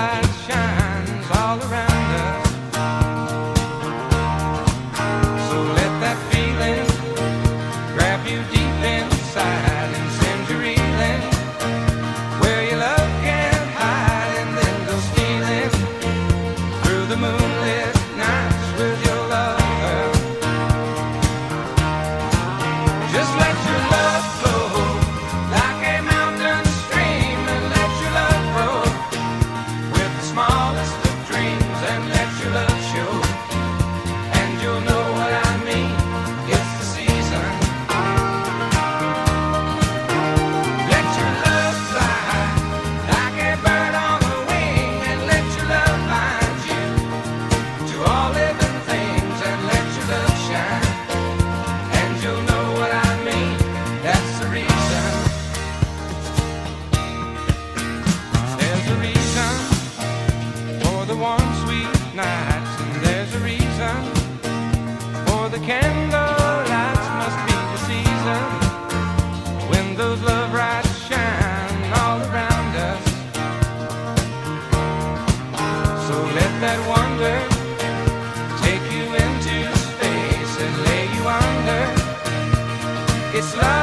light shines all around us. So let that feeling grab you deep inside and send you reeling where your love can't hide, and then go stealing through the moonlit nights with your lover. Just let your love flow like a mountain stream, and let your love grow with the smallest of dreams, and let your love show, and you'll know what I mean. It's the season. Let your love fly like a bird on the wing, and let your love bind you to all living things, and let your love shine, and you'll know what I mean. That's the reason. There's a reason for the warm, sweet nights, and there's a reason for the candle lights. Must be the season when those love lights shine all around us. So let that wonder take you into space and lay you under. It's love.